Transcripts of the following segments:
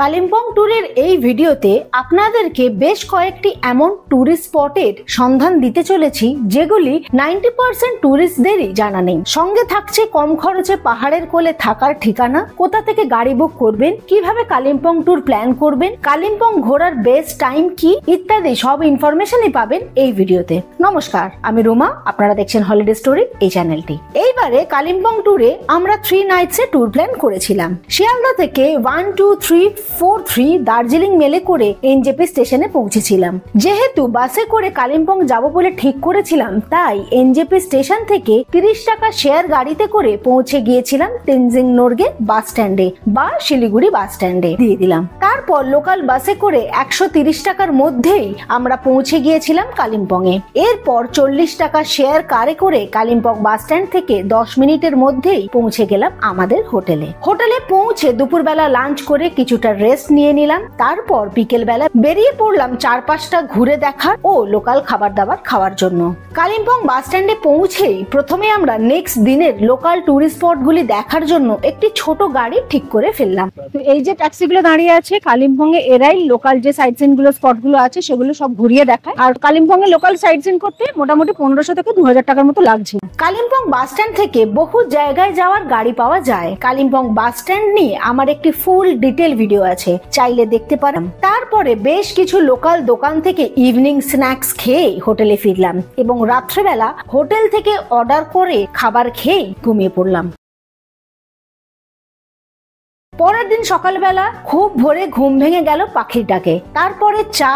কালিম্পং ট্যুরের এই ভিডিওতে আপনাদেরকে বেশ কয়েকটি এমন ট্যুরিস্ট স্পটের সন্ধান দিতে চলেছি যেগুলি 90% ট্যুরিস্টদেরই জানা নেই। সঙ্গে থাকছে কম খরচে পাহাড়ের কোলে থাকার ঠিকানা, কোথা থেকে গাড়ি বুক করবেন, কিভাবে কালিম্পং ট্যুর প্ল্যান করবেন, কালিম্পং ঘোরার বেস্ট টাইম কি ইত্যাদি সব ইনফরমেশনই পাবেন এই ভিডিওতে। নমস্কার, আমি রুমা, আপনারা দেখছেন হলিডে স্টোরি এই চ্যানেলটি। এইবারে কালিম্পং ট্যুরে আমরা 3 নাইটস এ ট্যুর প্ল্যান করেছিলাম। শিয়ালদা থেকে 12343 দার্জিলিং মেলে করে এনজেপি স্টেশনে পৌঁছেছিলাম। যেহেতু বাসে করে কালিম্পং যাব বলে ঠিক করেছিলাম, তাই এনজেপি স্টেশন থেকে 30 টাকা শেয়ার গাড়িতে করে পৌঁছে গিয়েছিলাম তেনজিং নোরগে বাস স্ট্যান্ডে বা শিলিগুড়ি বাস স্ট্যান্ডে দিয়ে দিলাম। তারপর লোকাল বাসে করে 130 টাকার মধ্যেই আমরা পৌঁছে গিয়েছিলাম কালিম্পং এ। এরপর 40 টাকা শেয়ার কারে করে কালিম্পং বাস স্ট্যান্ড থেকে 10 মিনিটের মধ্যেই পৌঁছে গেলাম আমাদের হোটেলে। হোটেলে পৌঁছে দুপুরবেলা লাঞ্চ করে কিছুটা রেস্ট নিয়ে নিলাম। তারপর বিকেল বেলা বেরিয়ে পড়লাম চারপাশটা ঘুরে দেখার ও লোকাল খাবার দাবার খাওয়ার জন্য। কালিম্পং বাস স্ট্যান্ডে পৌঁছেই প্রথমে আমরা নেক্সট দিনের লোকাল টুরিস্ট স্পট গুলি দেখার জন্য একটি ছোট গাড়ি ঠিক করে ফেললাম। তো এই যে ট্যাক্সিগুলো দাঁড়িয়ে আছে কালিম্পং এ, এরাই লোকাল যে সাইট সিন গুলো স্পট গুলো আছে সেগুলো সব ঘুরিয়ে দেখায়। আর কালিম্পং এ লোকাল সাইট সিন করতে মোটামুটি 1500 থেকে 2000 টাকার মতো লাগছে। কালিম্পং বাস স্ট্যান্ড থেকে বহু জায়গায় যাওয়ার গাড়ি পাওয়া যায়। কালিম্পং বাস স্ট্যান্ড নিয়ে আমার একটি ফুল ডিটেল ভিডিও আছে, চাইলে দেখতে পারেন। তারপরে বেশ কিছু লোকাল দোকান থেকে ইভিনিং স্ন্যাক্স খেয়ে হোটেলে ফিরলাম এবং রাত্রেবেলা হোটেল থেকে অর্ডার করে খাবার খেয়ে ঘুমিয়ে পড়লাম। পরের দিন সকালবেলা খুব ভোরে ঘুম ভেঙে গেল পাখির ডাকে। তারপরে চা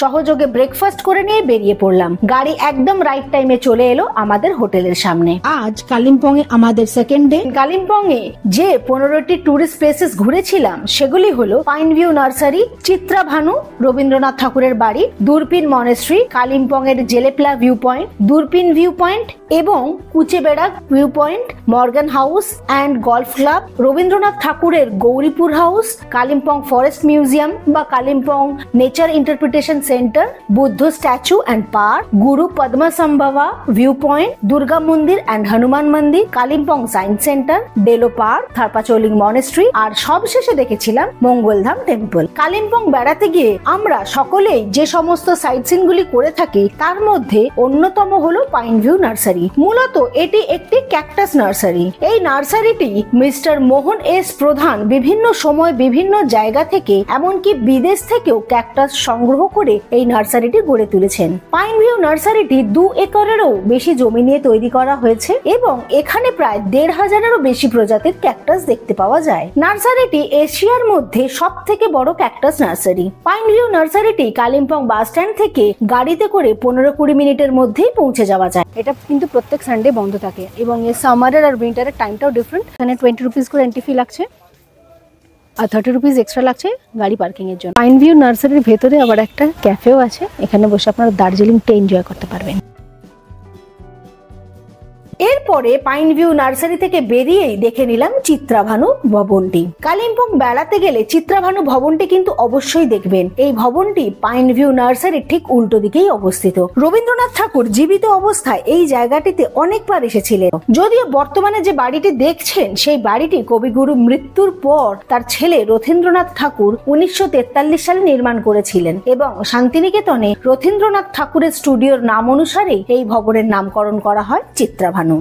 সহযোগে ব্রেকফাস্ট করে নিয়ে বেরিয়ে পড়লাম। গাড়ি একদম রাইট টাইমে চলে এলো আমাদের হোটেলের সামনে। আজ কালিম্পং এ আমাদের সেকেন্ড ডে। কালিম্পং এ যে 15টি টুরিস্ট প্লেসেস ঘুরেছিলাম সেগুলি হলো pine view nursery, Chitra Bhanu Rabindranath ঠাকুরের বাড়ি, দূরপিন মনেস্ট্রি, কালিম্পং এর Jelepla view point, Durpin view point এবং কুচেবেড়াগ view point, Morgan house and golf club, Rabindranath ঠাকুরের Gauripur house, Kalimpong forest museum বা Kalimpong nature interpretation centre, Buddha statue and park, Guru Padmasambhava view point, Durga Mandir and Hanuman Mandir, Kalimpong science centre, Deolo park, Tharpa Choling monastery আর সবশেষে দেখেছিলাম মঙ্গলধাম টেম্পল। কালিম্পং বেড়াতে গিয়ে আমরা সকলেই যে সমস্ত সাইট সিন গুলি করে থাকি তার মধ্যে অন্যতম হলো পাইন ভিউ নার্সারি। মূলত এটি একটি ক্যাকটাস নার্সারি। এই নার্সারিটি মিস্টার মোহন এস প্রধান বিভিন্ন সময় বিভিন্ন জায়গা থেকে এমনকি বিদেশ থেকেও ক্যাকটাস সংগ্রহ করে এই নার্সারিটি গড়ে তুলেছেন। পাইন ভিউ নার্সারিটি 2 একরেরও বেশি জমি নিয়ে তৈরি করা হয়েছে এবং এখানে প্রায় 1500-এরও বেশি প্রজাতির ক্যাকটাস দেখতে পাওয়া যায়। নার্সারিটি এশিয়ার মধ্যে সব থেকে বড় ক্যাকটাস নার্সারি। পাইন ভিউ নার্সারিটি কালিম্পং বাস স্ট্যান্ড থেকে গাড়িতে করে 15-20 মিনিটের মধ্যেই পৌঁছে যাওয়া যায়। এটা কিন্তু প্রত্যেক সানডে বন্ধ থাকে এবং এর সামারের আর উইন্টারের টাইমটাও ডিফারেন্ট। এখানে 20 রুপিস করে এন্ট্রি ফি লাগছে আর 30 রুপিস এক্সট্রা লাগছে গাড়ি পার্কিং এর জন্য। পাইন ভিউ নার্সারির ভেতরে আবার একটা ক্যাফেও আছে, এখানে বসে আপনারা দার্জিলিং টা এনজয় করতে পারবেন। এরপরে পাইন ভিউ নার্সারি থেকে বেরিয়েই দেখে নিলাম চিত্রাভানু ভবনটি। কালিম্পং বেড়াতে গেলে চিত্রাভানু ভবনটি কিন্তু অবশ্যই দেখবেন। এই ভবনটি পাইন ভিউ নার্সারির ঠিক উল্টো দিকেই অবস্থিত। রবীন্দ্রনাথ ঠাকুর জীবিত অবস্থায় এই জায়গাটিতে অনেকবার এসেছিলেন। যদিও বর্তমানে যে বাড়িটি দেখছেন সেই বাড়িটি কবিগুরু মৃত্যুর পর তার ছেলে রথীন্দ্রনাথ ঠাকুর 1943 সালে নির্মাণ করেছিলেন এবং শান্তিনিকেতনে রথীন্দ্রনাথ ঠাকুরের স্টুডিওর নাম অনুসারে এই ভবনের নামকরণ করা হয় চিত্রাভানু।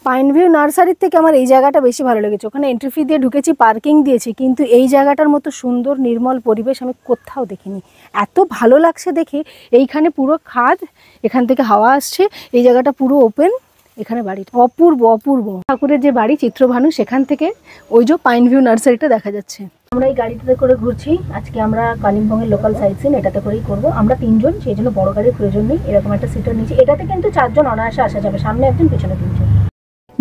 পাইন ভিউ নার্সারির থেকে আমার এই জায়গাটা বেশি ভালো লেগেছে। ওখানে এন্ট্রি ফি দিয়ে ঢুকেছি, পার্কিং দিয়েছি, কিন্তু এই জায়গাটার মতো সুন্দর নির্মল পরিবেশ আমি কোথাও দেখিনি। এত ভালো লাগছে দেখে। এইখানে পুরো খাদ, এখান থেকে হাওয়া আসছে, এই জায়গাটা পুরো ওপেন, এখানে বাড়িটা অপূর্ব অপূর্ব। ঠাকুরের যে বাড়ি চিত্রভানু সেখান থেকে ওই যে পাইন ভিউ নার্সারিটা দেখা যাচ্ছে। আমরা এই গাড়িটাতে করে ঘুরছি। আজকে আমরা কালিম্পং এর লোকাল সাইট সিন এটাতে করেই করবো। আমরা 3 জন, সেই জন্য বড় গাড়ির প্রয়োজন নেই। এরকম একটা সিটার নিচে, এটাতে কিন্তু 4 জন অনায়াসে আসা যাবে, সামনে একজন পিছনে 3 জন।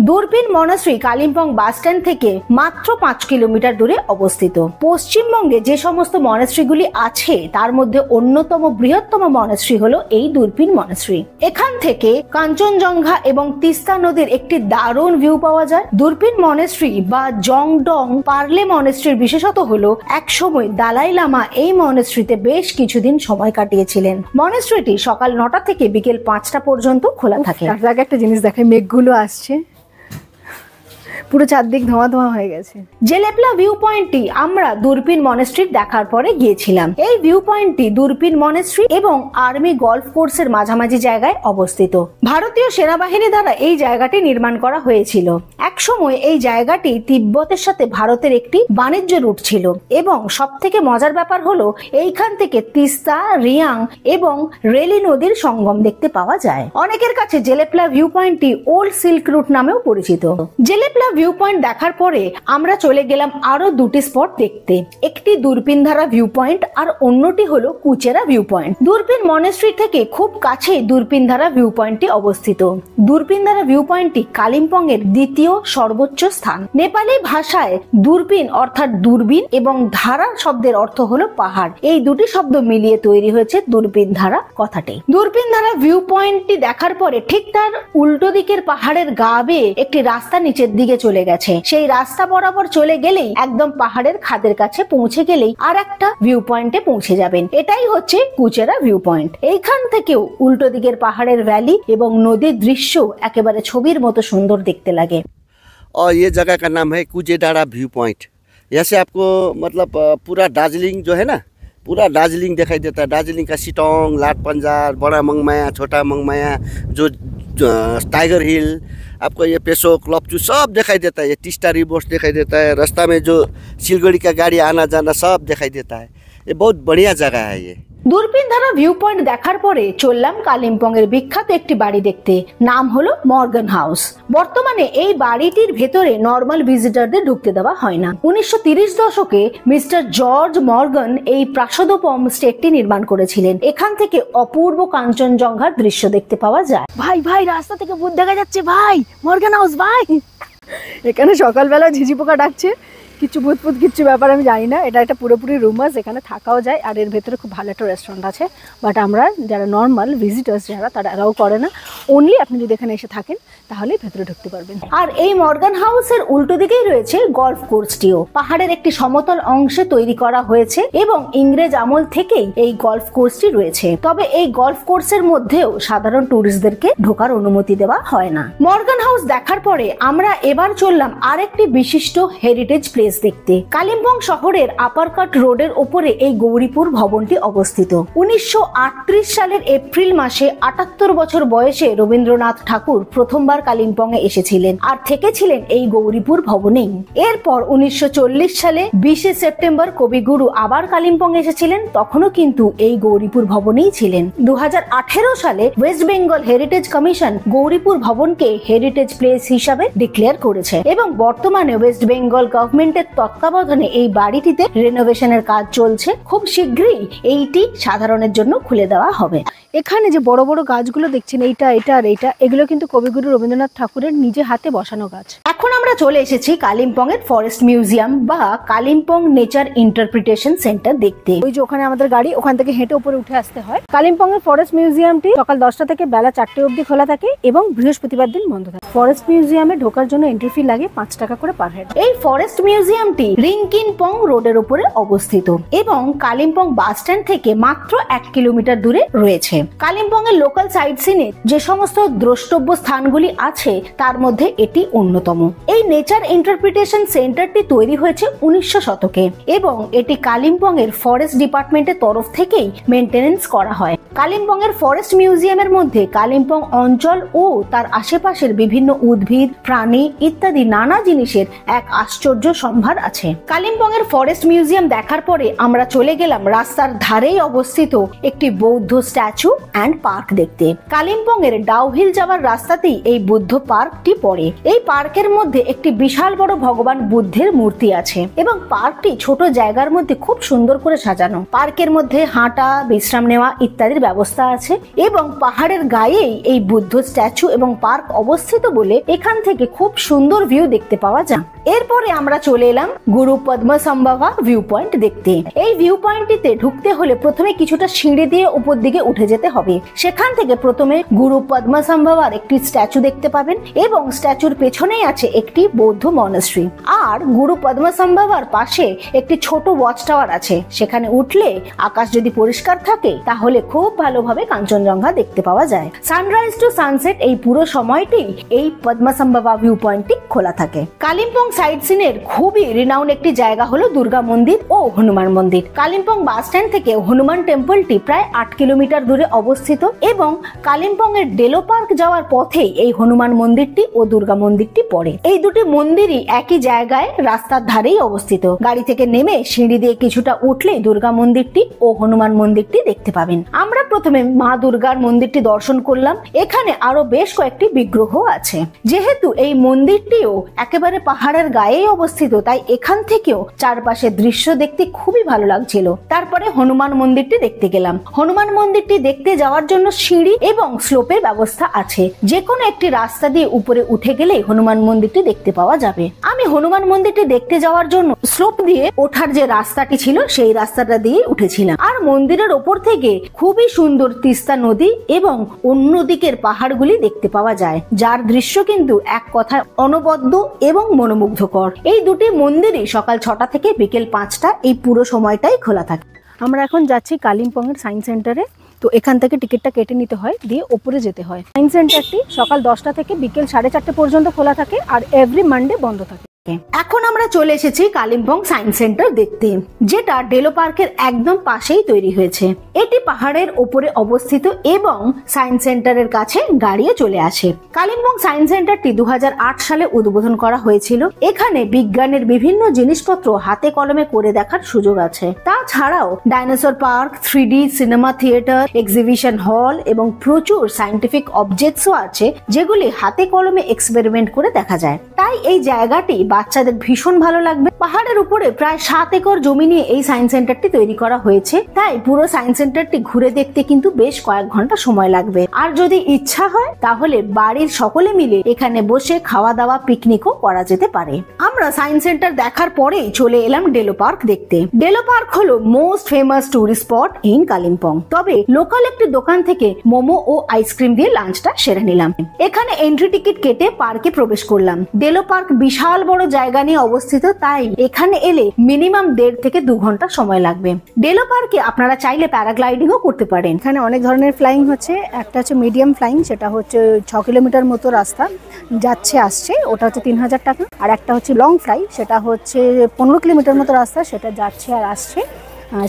Durpin monastery Kalimpong bus stand থেকে মাত্র 5 কিলোমিটার দূরে অবস্থিত। পশ্চিমবঙ্গে যে সমস্ত মনাস্ট্রিগুলি আছে তার মধ্যে অন্যতম বৃহত্তম মনাস্ট্রি হলো এই দূরপিন মনাস্ট্রি। এখান থেকে কাঞ্চনজঙ্ঘা এবং তিস্তা নদীর একটি দারুণ ভিউ পাওয়া যায়। দূরপিন মনাস্ট্রি বা জংডং পার্লে মনাস্ট্রির বিশেষত হলো একসময় দালাই লামা এই মনাস্ট্রিতে বেশ কিছুদিন সময় কাটিয়েছিলেন। মনাস্ট্রিটি সকাল 9টা থেকে বিকেল 5টা পর্যন্ত খোলা থাকে। তার আগে একটা জিনিস দেখায়, মেঘগুলো আসছে, পুরো চারদিক ধোঁয়া ধোঁয়া হয়ে গেছে। জেলেপলা ভিউ পয়েন্টটি আমরা দূরবীন মনেস্ট্রি দেখার পরে গিয়েছিলাম। এই ভিউ পয়েন্টটি দূরবীন মনেস্ট্রি এবং আর্মি গলফ কোর্সের মাঝামাঝি জায়গায় অবস্থিত। ভারতীয় সেনাবাহিনী দ্বারা এই জায়গাটি নির্মাণ করা হয়েছিল। একসময় এই জায়গাটি তিব্বতের সাথে ভারতের একটি বাণিজ্য রুট ছিল এবং সব থেকে মজার ব্যাপার হলো এইখান থেকে তিস্তা, রিয়াং এবং রেলি নদীর সঙ্গম দেখতে পাওয়া যায়। অনেকের কাছে জেলেপলা ভিউ পয়েন্টটি ওল্ড সিল্ক রুট নামেও পরিচিত। জেলেপলা ভিউ পয়েন্ট দেখার পরে আমরা চলে গেলাম আরো দুটি স্পট দেখতে। একটি দূরবীনধারা ভিউ পয়েন্ট আর অন্যটি হলো কুচেরা ভিউ পয়েন্ট। দূরবীন মনেস্ট্রি থেকে খুব কাছে দূরবীনধারা ভিউ পয়েন্টটি অবস্থিত। দূরবীনধারা ভিউ পয়েন্টটি কালিম্পং এর দ্বিতীয় সর্বোচ্চ স্থান। নেপালি ভাষায় দূরবীন অর্থাৎ দূরবীন এবং ধারা শব্দের অর্থ হলো পাহাড়। এই দুটি শব্দ মিলিয়ে তৈরি হয়েছে দূরবীন ধারা কথাটি। দূরবীন ধারা ভিউ পয়েন্টটি দেখার পরে ঠিক তার উল্টো দিকের পাহাড়ের গা বেয়ে একটি রাস্তা নিচের দিকে চলে গেছে। সেই রাস্তা বরাবর চলে গেলেই একদম পাহাড়ের খাদের কাছে পৌঁছে গেলেই আর একটা ভিউ পয়েন্টে পৌঁছে যাবেন। এটাই হচ্ছে কুচেরা ভিউ পয়েন্ট। এইখান থেকেও উল্টো দিকের পাহাড়ের ভ্যালি এবং নদীর দৃশ্য একেবারে ছবির মতো সুন্দর দেখতে লাগে। और ये जगह का नाम है कुचेडाड़ा व्यू पॉइंट। यहाँ से आपको मतलब पूरा दार्जिलिंग जो है ना, पूरा दार्जिलिंग दिखाई देता है। दार्जिलिंग का सिटोंग, लाटपंजार, बड़ा मंगमाया, छोटा मंगमाया, जो टाइगर हिल, आपको ये पेसोक, लप्चू सब दिखाई देता है। ये टिस्टा रिवर्स दिखाई देता है। रास्ता में जो सिलगढ़ी का गाड़ी आना जाना सब दिखाई देता है। ये बहुत बढ़िया जगह है ये। দূরবীন ধারা ভিউ পয়েন্ট দেখার পরে চললাম কালিম্পং এর বিখ্যাত একটি বাড়ি দেখতে। নাম হলো মর্গান হাউস। বর্তমানে এই বাড়িটির ভেতরে নর্মাল ভিজিটরদের ঢুকতে দেওয়া হয় না। 1930 দশকে মিস্টার জর্জ মর্গান এই প্রাসাদোপম স্টেটটি নির্মাণ করেছিলেন। এখান থেকে অপূর্ব কাঞ্চনজঙ্ঘার দৃশ্য দেখতে পাওয়া যায়। ভাই ভাই রাস্তা থেকে ভূত দেখা যাচ্ছে ভাই, মর্গান হাউস ভাই। এখানে সকালবেলা ঝিঝি পোকা ডাকছে, কিছু ভূত ফুত কিচ্ছু ব্যাপার আমি জানি না। এটা একটা পুরোপুরি রুমার্স, এখানে থাকাও যায়। আর এর ভেতরে খুব ভালো একটা রেস্টুরেন্ট আছে, বাট আমরা যারা নর্মাল ভিজিটার্স যারা তারা অ্যালাউ করে না। অনলি আপনি যদি এখানে এসে থাকেন তাহলে ভেতরে ঢুকতে পারবেন। আর এই মর্গান হাউসের উল্টো দিকেই রয়েছে গলফ কোর্সটিও। পাহাড়ের একটি সমতল অংশে তৈরি করা হয়েছে এবং ইংরেজ আমল থেকেই এই গলফ কোর্সটি রয়েছে। তবে এই গলফ কোর্সের মধ্যেও সাধারণ টুরিস্টদেরকে ঢোকার অনুমতি দেওয়া হয় না। মর্গান হাউস দেখার পরে আমরা এবার চললাম আরেকটি বিশিষ্ট হেরিটেজ প্লেস দেখতে। কালিম্পং শহরের আপারকাট রোডের ওপরে এই গৌরীপুর ভবনটি অবস্থিত। 1938 সালের এপ্রিল মাসে 78 বছর বয়সে রবীন্দ্রনাথ ঠাকুর প্রথমবার কালিম্পং এ এসেছিলেন আর থেকেছিলেন এই গৌরীপুর ভবনেই। এরপর 1940 সালে 20 সেপ্টেম্বর কবিগুরু আবার কালিম্পং এসেছিলেন, তখনও কিন্তু এই গৌরীপুর ভবনেই ছিলেন। 2018 সালে ওয়েস্ট বেঙ্গল হেরিটেজ কমিশন গৌরীপুর ভবনকে হেরিটেজ প্লেস হিসাবে ডিক্লেয়ার করেছে এবং বর্তমানে ওয়েস্ট বেঙ্গল গভর্নমেন্টের তত্ত্বাবধানে এই বাড়িটিতে রেনোভেশনের কাজ চলছে। খুব শীঘ্রই এইটি সাধারণের জন্য খুলে দেওয়া হবে। এখানে যে বড় বড় গাছগুলো দেখছেন, এইটা এটা আর এইটা, এগুলো কিন্তু কবিগুরু রবীন্দ্রনাথ ঠাকুরের নিজে হাতে বসানো গাছ। এখন আমরা চলে এসেছি কালিম্পং এর ফরেস্ট মিউজিয়াম বা কালিম্পং নেচার ইন্টারপ্রিটেশন সেন্টার দেখতে। ওই যে ওখানে আমাদের গাড়ি, ওখান থেকে হেঁটে উপরে উঠে আসতে হয়। কালিম্পং এর ফরেস্ট মিউজিয়ামটি সকাল 10টা থেকে বেলা 4টে অবধি খোলা থাকে এবং বৃহস্পতিবার দিন বন্ধ থাকে। ফরেস্ট মিউজিয়ামে ঢোকার জন্য এন্ট্রি ফি লাগে 5 টাকা করে পার হেড। এই ফরেস্ট মিউজিয়ামটি রিংকিনপং রোডের উপরে অবস্থিত এবং কালিম্পং বাস স্ট্যান্ড থেকে মাত্র 1 কিলোমিটার দূরে রয়েছে। কালিম্পং এর লোকাল সাইট সিনে যে সমস্ত দ্রষ্টব্য স্থানগুলি আছে তার মধ্যে এটি অন্যতম। এই নেচার ইন্টারপ্রিটেশন সেন্টারটি তৈরি হয়েছে 1900 শতকে এবং এটি কালিম্পং এর ফরেস্ট ডিপার্টমেন্টের তরফ থেকেই মেইনটেনেন্স করা হয়। কালিম্পং এর ফরেস্ট মিউজিয়ামের মধ্যে কালিম্পং অঞ্চল ও তার আশেপাশের বিভিন্ন উদ্ভিদ, প্রাণী ইত্যাদি নানা জিনিসের এক আশ্চর্য সম্ভার আছে। কালিম্পং এর ফরেস্ট মিউজিয়াম দেখার পরে আমরা চলে গেলাম রাস্তার ধারেই অবস্থিত একটি বৌদ্ধ স্ট্যাচু অ্যান্ড পার্ক দেখতে। কালিম্পং এর ডাউহিল যাওয়ার রাস্তাতেই এই বুদ্ধ পার্কটি পড়ে। এই পার্কের মধ্যে একটি বিশাল বড় ভগবান বুদ্ধের মূর্তি আছে এবং পার্কটি ছোট জায়গার মধ্যে খুব সুন্দর করে সাজানো। পার্কের মধ্যে হাঁটা, বিশ্রাম নেওয়া ইত্যাদির ব্যবস্থা আছে এবং পাহাড়ের গায়েই এই বুদ্ধ স্ট্যাচু এবং পার্ক অবস্থিত বলে এখান থেকে খুব সুন্দর ভিউ দেখতে পাওয়া যায়। এরপরে আমরা চলে এলাম গুরু পদ্মসম্ভবা ভিউ পয়েন্ট দেখতে। এই ভিউ পয়েন্টটিতে ঢুকতে হলে প্রথমে কিছুটা সিঁড়ি দিয়ে উপর দিকে উঠে যেতে হবে। সেখান থেকে প্রথমে গুরু পদ্মসম্ভবার একটি স্ট্যাচু দেখতে পাবেন এবং স্ট্যাচুর পেছনেই আছে একটি বৌদ্ধ মনাস্ট্রি। আর গুরু পদ্মসম্ভবার পাশে একটি ছোট ওয়াচ টাওয়ার আছে। সেখানে উঠলে আকাশ যদি পরিষ্কার থাকে তাহলে খুব খুব ভালোভাবে কাঞ্চনজঙ্ঘা দেখতে পাওয়া যায়। সানরাইজ টু সানসেট এই পুরো সময়টি এই পদ্মাসাম্বাবা ভিউ পয়েন্টটি খোলা থাকে। কালিম্পং সাইট সিনের খুবই রিনাউন একটি জায়গা হলো দুর্গা মন্দির ও হনুমান মন্দির। কালিম্পং বাস স্ট্যান্ড থেকে হনুমান টেম্পলটি প্রায় 8 কিলোমিটার দূরে অবস্থিত এবং কালিম্পং এর ডেলো পার্ক যাওয়ার পথেই এই হনুমান মন্দিরটি ও দুর্গা মন্দিরটি পড়ে। এই দুটি মন্দিরই একই জায়গায় রাস্তার ধারেই অবস্থিত। গাড়ি থেকে নেমে সিঁড়ি দিয়ে কিছুটা উঠলে দুর্গা মন্দিরটি ও হনুমান মন্দিরটি দেখতে পাবেন। আমরা প্রথমে মা দুর্গার মন্দিরটি দর্শন করলাম। এখানে আরো বেশ কয়েকটি বিগ্রহ আছে। যেহেতু এই মন্দিরটিও একেবারে পাহাড়ের গায়েই অবস্থিত, তাই এখান থেকেও চারপাশের দৃশ্য দেখতে খুবই ভালো লাগছিল। তারপরে হনুমান মন্দিরটি দেখতে গেলাম। হনুমান মন্দিরটি দেখতে যাওয়ার জন্য সিঁড়ি এবং স্লোপের ব্যবস্থা আছে। যে কোনো একটি রাস্তা দিয়ে উপরে উঠে গেলে হনুমান মন্দিরটি দেখতে পাওয়া যাবে। আমি হনুমান মন্দিরটি দেখতে যাওয়ার জন্য স্লোপ দিয়ে ওঠার যে রাস্তাটি ছিল সেই রাস্তাটা দিয়ে উঠেছিলাম। আর মন্দিরের ওপর থেকে খুবই সুন্দর তিস্তা নদী এবং অন্য দিকের পাহাড়গুলি দেখতে পাওয়া যায়, যার দৃশ্য কিন্তু এক কথায় অনবদ্য এবং মনোমুগ্ধকর। এই দুটি মন্দিরই সকাল 6টা থেকে বিকেল 5টা এই পুরো সময়টাই খোলা থাকে। আমরা এখন যাচ্ছি কালিম্পং এর সায়েন্স সেন্টারে। তো এখান থেকে টিকিটটা কেটে নিতে হয়, দিয়ে ওপরে যেতে হয়। সায়েন্স সেন্টারটি সকাল 10টা থেকে বিকেল 4:30 পর্যন্ত খোলা থাকে আর এভরি মানডে বন্ধ থাকে। এখন আমরা চলে এসেছি কালিম্পং সায়েন্স সেন্টার দেখতে, যেটা ডেলো পার্কের একদম পাশেই তৈরি হয়েছে। এটি পাহাড়ের ওপরে অবস্থিত এবং সায়েন্স সেন্টারের কাছে গাড়িও চলে আসে। কালিম্পং সায়েন্স সেন্টারটি 2008 সালে উদ্বোধন করা হয়েছিল। এখানে বিজ্ঞানের বিভিন্ন জিনিসপত্র হাতে কলমে করে দেখার সুযোগ আছে। তাছাড়াও dinosaur park, 3D cinema theatre, exhibition হল এবং প্রচুর সায়েন্টিফিক অবজেক্টসও আছে, যেগুলি হাতে কলমে এক্সপেরিমেন্ট করে দেখা যায়। তাই এই জায়গাটি বাচ্চাদের ভীষণ ভালো লাগবে। পাহাড়ের উপরে প্রায় 7 একর জমি নিয়ে এই সায়েন্স সেন্টারটি তৈরি করা হয়েছে, তাই পুরো সায়েন্স সেন্টারটি ঘুরে দেখতে কিন্তু বেশ কয়েক ঘন্টা সময় লাগবে। আর যদি ইচ্ছা হয় তাহলে বাড়ির সকলে মিলে এখানে বসে খাওয়া দাওয়া পিকনিকও করা যেতে পারে। আমরা সায়েন্স সেন্টার দেখার পরেই চলে এলাম ডেলো পার্ক দেখতে। ডেলো পার্ক হলো most famous tourist spot in Kalimpong. তবে লোকাল একটি দোকান থেকে মোমো ও আইসক্রিম দিয়ে লাঞ্চটা সেরে নিলাম। এখানে এন্ট্রি টিকিট কেটে পার্কে প্রবেশ করলাম। ডেলো পার্ক বিশাল বড় জায়গা নিয়ে অবস্থিত, তাই এখানে এলে মিনিমাম 1.5 থেকে 2 ঘন্টা সময় লাগবে। ডেলো পার্কে আপনারা চাইলে প্যারাগ্লাইডিংও করতে পারেন। এখানে অনেক ধরনের ফ্লাইং হচ্ছে। একটা হচ্ছে মিডিয়াম ফ্লাইং, সেটা হচ্ছে 6 কিলোমিটার মতো রাস্তা যাচ্ছে আসছে, ওটা হচ্ছে 3000 টাকা। আর একটা হচ্ছে লং ফ্লাই, সেটা হচ্ছে 15 কিলোমিটার মতো রাস্তা, সেটা যাচ্ছে আর আসছে,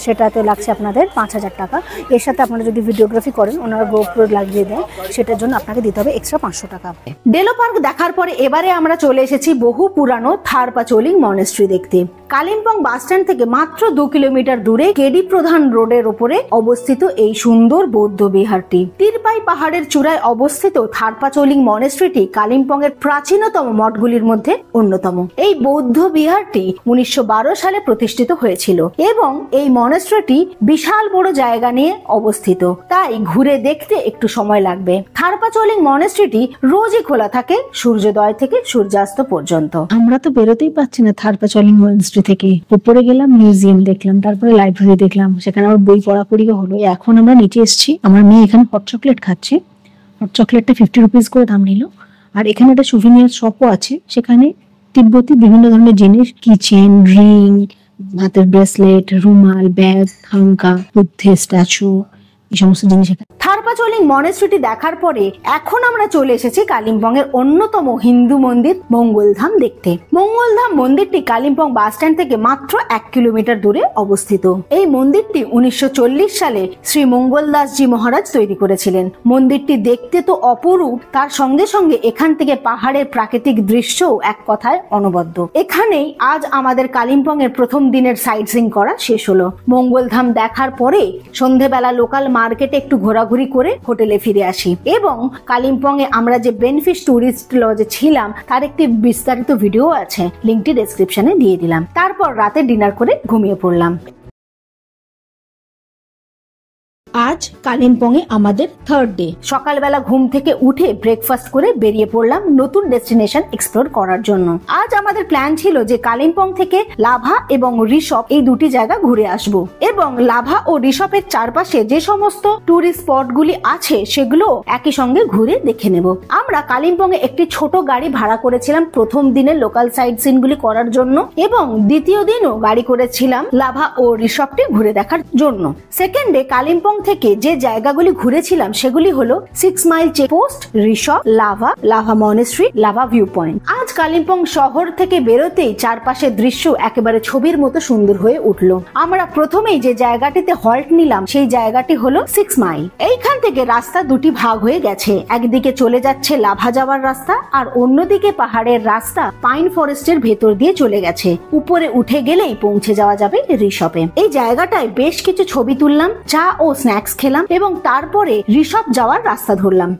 সেটাতে লাগছে আপনাদের 5000 টাকা। এর সাথে আপনারা যদি ভিডিওগ্রাফি করেন, ওনারা গোপ্রো লাগিয়ে দেন, সেটার জন্য আপনাকে দিতে হবে এক্সট্রা 500 টাকা। ডেলো পার্ক দেখার পরে এবারে আমরা চলে এসেছি বহু পুরানো থারপাচোলিং মনেস্ট্রি দেখতে। কালিম্পং বাস স্ট্যান্ড থেকে মাত্র 2 কিলোমিটার দূরে কেডি প্রধান রোডের উপরে অবস্থিত এই সুন্দর বৌদ্ধ বিহারটি। তিরপাই পাহাড়ের চূড়ায় অবস্থিত থারপাচোলিং মনেস্ট্রিটি কালিম্পং এর প্রাচীনতম মঠগুলির মধ্যে অন্যতম। এই বৌদ্ধ বিহারটি 1912 সালে প্রতিষ্ঠিত হয়েছিল এবং এই মনেস্ট্রিটি বিশাল বড় জায়গা নিয়ে অবস্থিত, তাই ঘুরে দেখতে একটু সময় লাগবে। থারপাচোলিং মনেস্ট্রিটি রোজই খোলা থাকে সূর্যোদয় থেকে সূর্যাস্ত পর্যন্ত। আমরা তো বেরোতেই পাচ্ছি না থারপাচোলিং মনেস্ট্রি থেকে। উপরে গেলাম, মিউজিয়াম দেখলাম, তারপরে লাইব্রেরি দেখলাম, সেখানে আমার বই পড়াপড়িও হলো। এখন আমরা নিচে এসেছি। আমার মেয়ে এখানে হট চকলেট খাচ্ছে। হট চকলেটটা 50 রুপিস করে দাম নিল। আর এখানে একটা সুভিনিয়ার শপও আছে, সেখানে তিব্বতী বিভিন্ন ধরনের জিনিস, কিচেন, রিং, হাতের ব্রেসলেট, রুমাল, ব্যাগ, থাঙ্কা, বুদ্ধের স্ট্যাচু, এই সমস্ত জিনিস। থারপাচোলিং মনেস্ট্রিটি দেখার পরে এখন আমরা চলে এসেছি কালিম্পং এর অন্যতম হিন্দু মন্দির মঙ্গলধাম দেখতে। মঙ্গলধাম মন্দিরটি কালিম্পং বাস স্ট্যান্ড থেকে মাত্র 1 কিলোমিটার দূরে অবস্থিত। এই মন্দিরটি 1940 সালে শ্রী মঙ্গলদাসজি মহারাজ তৈরি করেছিলেন। মন্দিরটি দেখতে তো অপরূপ, তার সঙ্গে সঙ্গে এখান থেকে পাহাড়ের প্রাকৃতিক দৃশ্যও এক কথায় অনবদ্য। এখানেই আজ আমাদের কালিম্পং এর প্রথম দিনের সাইট সিইং করা শেষ হলো। মঙ্গলধাম দেখার পরে সন্ধেবেলা লোকাল মার্কেটে একটু ঘোরাঘুরি করে হোটেলে ফিরে আসি এবং কালিম্পং এ আমরা যে বেনফিশ টুরিস্ট লজে ছিলাম তার একটি বিস্তারিত ভিডিও আছে, লিংকটি ডেসক্রিপশনে দিয়ে দিলাম। তারপর রাতে ডিনার করে ঘুমিয়ে পড়লাম। আজ কালিম্পং এ আমাদের 3rd ডে। সকালবেলা ঘুম থেকে উঠে ব্রেকফাস্ট করে বেরিয়ে পড়লাম নতুন ডেস্টিনেশন এক্সপ্লোর করার জন্য। আজ আমাদের প্ল্যান ছিল যে কালিম্পং থেকে লাভা এবং ঋষভ এই দুটি জায়গা ঘুরে আসব এবং লাভা ও ঋষভের চারপাশে যে সমস্ত টুরিস্ট স্পট গুলি আছে সেগুলো একই সঙ্গে ঘুরে দেখে নেব। আমরা কালিম্পং এ একটি ছোট গাড়ি ভাড়া করেছিলাম প্রথম দিনের লোকাল সাইট সিন গুলি করার জন্য এবং দ্বিতীয় দিনও গাড়ি করেছিলাম লাভা ও ঋষভটি ঘুরে দেখার জন্য। সেকেন্ড ডে কালিম্পং থেকে যে জায়গাগুলি ঘুরেছিলাম সেগুলি হলো 6 mile checkpost, resort, lava monastery, lava view point. আজ কালিম্পং শহর থেকে বেরোতেই চারপাশের দৃশ্য একেবারে ছবির মতো সুন্দর হয়ে উঠলো। আমরা প্রথমেই যে জায়গাটিতে হল্ট নিলাম সেই জায়গাটি হলো 6 মাইল। এইখান থেকে রাস্তা দুটি ভাগ হয়ে গেছে, একদিকে চলে যাচ্ছে লাভা যাওয়ার রাস্তা আর অন্যদিকে পাহাড়ের রাস্তা পাইন ফরেস্টের ভেতর দিয়ে চলে গেছে। উপরে উঠে গেলেই পৌঁছে যাওয়া যাবে ঋষভে। এই জায়গাটায় বেশ কিছু ছবি তুললাম, চা ও স্ন্যাক্স খেলাম এবং তারপরে ঋষভ যাওয়ার রাস্তা ধরলাম।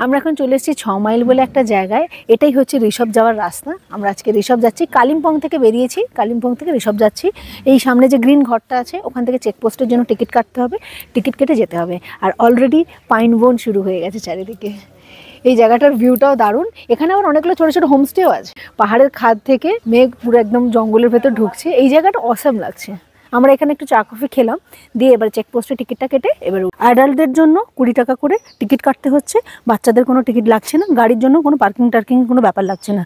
আমরা এখন চলে এসেছি 6 মাইল বলে একটা জায়গায়, এটাই হচ্ছে ঋষভ যাওয়ার রাস্তা। আমরা আজকে ঋষভ যাচ্ছি, কালিম্পং থেকে বেরিয়েছি, কালিম্পং থেকে ঋষভ যাচ্ছি। এই সামনে যে গ্রিন ঘরটা আছে ওখান থেকে চেকপোস্টের জন্য টিকিট কাটতে হবে, টিকিট কেটে যেতে হবে। আর অলরেডি পাইন বন শুরু হয়ে গেছে চারিদিকে। এই জায়গাটার ভিউটাও দারুণ। এখানে আবার অনেকগুলো ছোটো ছোটো হোমস্টেও আছে। পাহাড়ের খাদ থেকে মেঘ পুরো একদম জঙ্গলের ভেতর ঢুকছে। এই জায়গাটা অসাম লাগছে। আমরা এখানে একটু চা কফি খেলাম, দিয়ে এবার চেকপোস্টে টিকিটটা কেটে এবার অ্যাডাল্টদের জন্য 20 টাকা করে টিকিট কাটতে হচ্ছে, বাচ্চাদের কোনো টিকিট লাগছে না, গাড়ির জন্য কোনো পার্কিং কোনো ব্যাপার লাগছে না।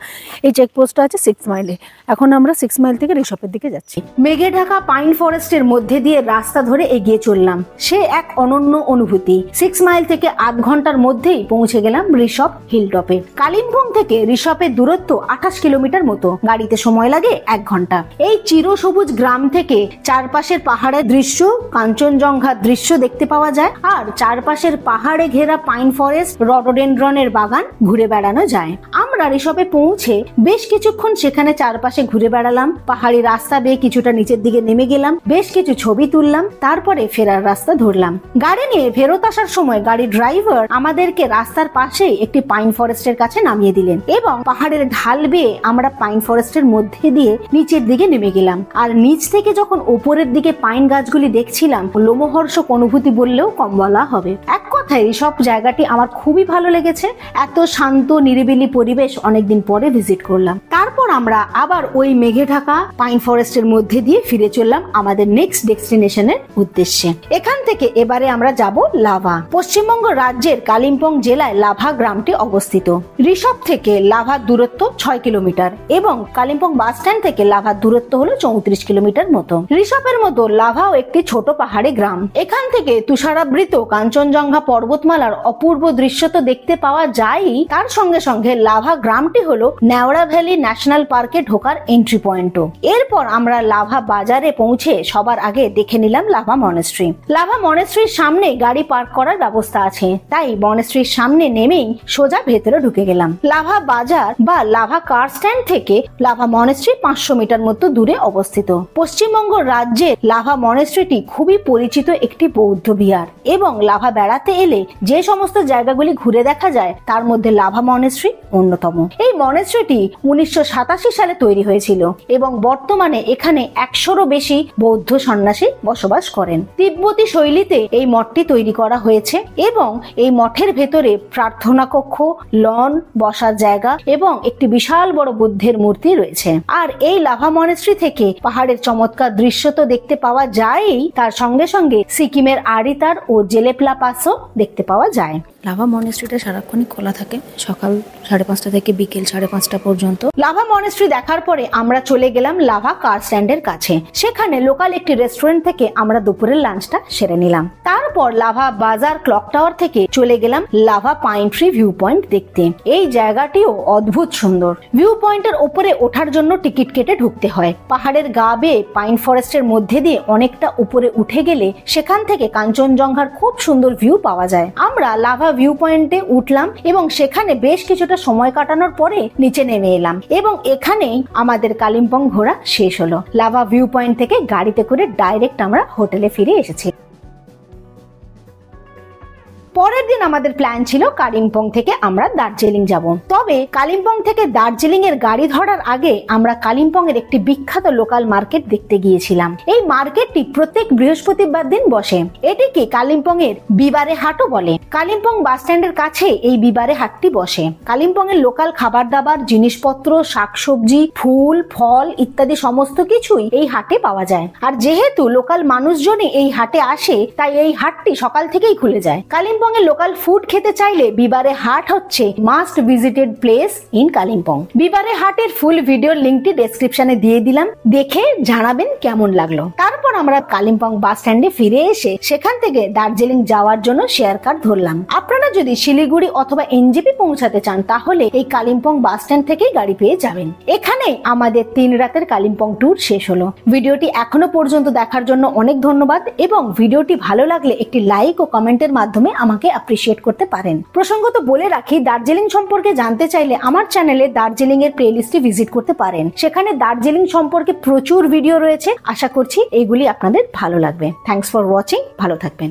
এই চেকপোস্টটা আছে 6 মাইলে। এখন আমরা 6 মাইল থেকে ঋষভের দিকে যাচ্ছি। মেঘে ঢাকা পাইন ফরেস্টের মধ্যে দিয়ে রাস্তা ধরে এগিয়ে চললাম। সে এক অনন্য অনুভূতি। 6 মাইল থেকে আধ ঘন্টার মধ্যেই পৌঁছে গেলাম ঋষভ হিলটপে। কালিম্পং থেকে ঋষভের দূরত্ব 28 কিলোমিটার মতো, গাড়িতে সময় লাগে 1 ঘন্টা। এই চিরসবুজ গ্রাম থেকে চারপাশের পাহাড়ের দৃশ্য, কাঞ্চনজঙ্ঘার দৃশ্য দেখতে পাওয়া যায় আর চারপাশের পাহাড়ে ঘেরা পাইন ফরেস্ট, রডোডেনড্রনের বাগান ঘুরে বেড়ানো যায়। আমরা ঋষভে পৌঁছে বেশ কিছুক্ষণ সেখানে চারপাশে ঘুরে বেড়ালাম, পাহাড়ি রাস্তা বেয়ে কিছুটা নিচের দিকে নেমে গেলাম, বেশ কিছু ছবি তুললাম, তারপরে ফেরার রাস্তা ধরলাম। গাড়ি নিয়ে ফেরত আসার সময় গাড়ির ড্রাইভার আমাদেরকে রাস্তার পাশেই একটি পাইন ফরেস্টের কাছে নামিয়ে দিলেন এবং পাহাড়ের ঢাল বেয়ে আমরা পাইন ফরেস্টের মধ্যে দিয়ে নিচের দিকে নেমে গেলাম। আর নিচ থেকে যখন উপরের দিকে পাইন গাছগুলি দেখছিলাম, লোমহর্ষক অনুভূতি বললেও কম বলা হবে। এক কথায় ঋষভ জায়গাটি আমার খুবই ভালো লেগেছে। এত শান্ত নিরিবিলি পরিবেশ অনেকদিন পরে ভিজিট করলাম। তারপর আমরা আবার ওই মেঘে ঢাকা পাইন ফরেস্টের মধ্যে দিয়ে ফিরে চললাম আমাদের নেক্সট ডেস্টিনেশনের উদ্দেশ্যে। এখান থেকে এবারে আমরা যাব লাভা। পশ্চিমবঙ্গ রাজ্যের কালিম্পং জেলায় লাভা গ্রামটি অবস্থিত। ঋষভ থেকে লাভার দূরত্ব 6 কিলোমিটার এবং কালিম্পং বাস স্ট্যান্ড থেকে লাভার দূরত্ব হলো 34 কিলোমিটার মতো। ঋষভের মতো লাভাও একটি ছোট পাহাড়ি গ্রাম। এখান থেকে তুষারাবৃত কাঞ্চনজঙ্ঘা পর্বতমালার অপূর্ব দৃশ্য তো দেখতে পাওয়া যায়ই, তার সঙ্গে সঙ্গে লাভা গ্রামটি হলো নেওড়া ভ্যালি ন্যাশনাল পার্কে ঢোকার এন্ট্রি পয়েন্টও। এরপর আমরা লাভা বাজারে পৌঁছে সবার আগে দেখে নিলাম লাভা মনেস্ট্রি। লাভা মনেস্ট্রির সামনে গাড়ি পার্ক করার ব্যবস্থা আছে, তাই মনেস্ট্রির সামনে নেমেই সোজা ভেতরে ঢুকে গেলাম। লাভা বাজার বা লাভা কার স্ট্যান্ড থেকে লাভা মনেস্ট্রি 500 মিটার মতো দূরে অবস্থিত। পশ্চিমবঙ্গ রাজ্যের লাভা মনেস্ট্রিটি খুবই পরিচিত একটি বৌদ্ধ বিহার এবং লাভা বেড়াতে এলে যে সমস্ত জায়গাগুলি ঘুরে দেখা যায় তার মধ্যে লাভা মনেস্ট্রি অন্যতম। এই মনেস্ট্রিটি 1987 সালে তৈরি হয়েছিল এবং বর্তমানে এখানে 100-রও বেশি বৌদ্ধ সন্ন্যাসী বসবাস করেন। তিব্বতী শৈলীতে এই মঠটি তৈরি করা হয়েছে এবং এই মঠের ভেতরে প্রার্থনা কক্ষ, লন, বসার জায়গা এবং একটি বিশাল বড় বুদ্ধের মূর্তি রয়েছে। আর এই লাভা মনেস্ট্রি থেকে পাহাড়ের চমৎকার দৃশ্য তো দেখতে পাওয়া যায়ই, তার সঙ্গে সঙ্গে সিকিমের আরিতার ও জেলেপলা পাসও দেখতে পাওয়া যায়। লাভা মনেস্ট্রিটা সারাক্ষণই খোলা থাকে, সকাল 5:30 থেকে বিকেল 5:30 পর্যন্ত। লাভা মনেস্ট্রি দেখার পরে আমরা চলে গেলাম লাভা কার স্ট্যান্ডের কাছে। সেখানে লোকাল একটি রেস্টুরেন্ট থেকে আমরা দুপুরের লাঞ্চটা সেরে নিলাম। তারপর লাভা বাজার ক্লক টাওয়ার থেকে চলে গেলাম lava pine tree view point দেখতে। এই জায়গাটিও অদ্ভুত সুন্দর। ভিউ পয়েন্টের উপরে ওঠার জন্য টিকিট কেটে ঢুকতে হয়। পাহাড়ের গা বেয়ে পাইন ফরেস্টের মধ্যে দিয়ে অনেকটা উপরে উঠে গেলে সেখান থেকে কাঞ্চনজঙ্ঘার খুব সুন্দর ভিউ পাওয়া যায়। আমরা লাভা ভিউ পয়েন্টে উঠলাম এবং সেখানে বেশ কিছুটা সময় কাটানোর পরে নিচে নেমে এলাম এবং এখানেই আমাদের কালিম্পং ঘোরা শেষ হলো। লাভা ভিউ পয়েন্ট থেকে গাড়িতে করে ডাইরেক্ট আমরা হোটেলে ফিরে এসেছি। পরের দিন আমাদের প্ল্যান ছিল কালিম্পং থেকে আমরা দার্জিলিং যাব। তবে কালিম্পং থেকে দার্জিলিং এর গাড়ি ধরার আগে আমরা কালিম্পং এর একটি বিখ্যাত লোকাল মার্কেট দেখতে গিয়েছিলাম। এই মার্কেটটি প্রত্যেক বৃহস্পতিবার দিন বসে। এটিকে কালিম্পং এর বিবারে হাটও বলে। কালিম্পং বাস স্ট্যান্ডের কাছে এই বিবারে হাটটি বসে। কালিম্পং এর লোকাল খাবার দাবার, জিনিসপত্র, শাকসবজি, ফুল, ফল ইত্যাদি সমস্ত কিছুই এই হাটে পাওয়া যায়। আর যেহেতু লোকাল মানুষজনই এই হাটে আসে, তাই এই হাটটি সকাল থেকেই খুলে যায়। কালিম্পং এর লোকাল ফুড খেতে চাইলে বিবারে হাট হচ্ছে must visited place in Kalimpong. বিবারে হাটের ফুল ভিডিওর লিংকটি ডেসক্রিপশনে দিয়ে দিলাম, দেখে জানাবেন কেমন লাগলো। তারপর আমরা কালিম্পং বাস স্ট্যান্ডে ফিরে এসে সেখান থেকে দার্জিলিং যাওয়ার জন্য শেয়ার কার ধরলাম। আপনারা যদি শিলিগুড়ি অথবা এনজেপি পৌঁছাতে চান তাহলে এই কালিম্পং বাস স্ট্যান্ড থেকেই গাড়ি পেয়ে যাবেন। এখানে আমাদের 3 রাতের কালিম্পং ট্যুর শেষ হলো। ভিডিওটি এখনো পর্যন্ত দেখার জন্য অনেক ধন্যবাদ এবং ভিডিওটি ভালো লাগলে একটি লাইক ও কমেন্টের মাধ্যমে আমাকে অ্যাপ্রিশিয়েট করতে পারেন। প্রসঙ্গত বলে রাখি, দার্জিলিং সম্পর্কে জানতে চাইলে আমার চ্যানেলে দার্জিলিং এর প্লেলিস্টে ভিজিট করতে পারেন। সেখানে দার্জিলিং সম্পর্কে প্রচুর ভিডিও রয়েছে। আশা করছি এইগুলি আপনাদের ভালো লাগবে। থ্যাঙ্কস ফর ওয়াচিং, ভালো থাকবেন।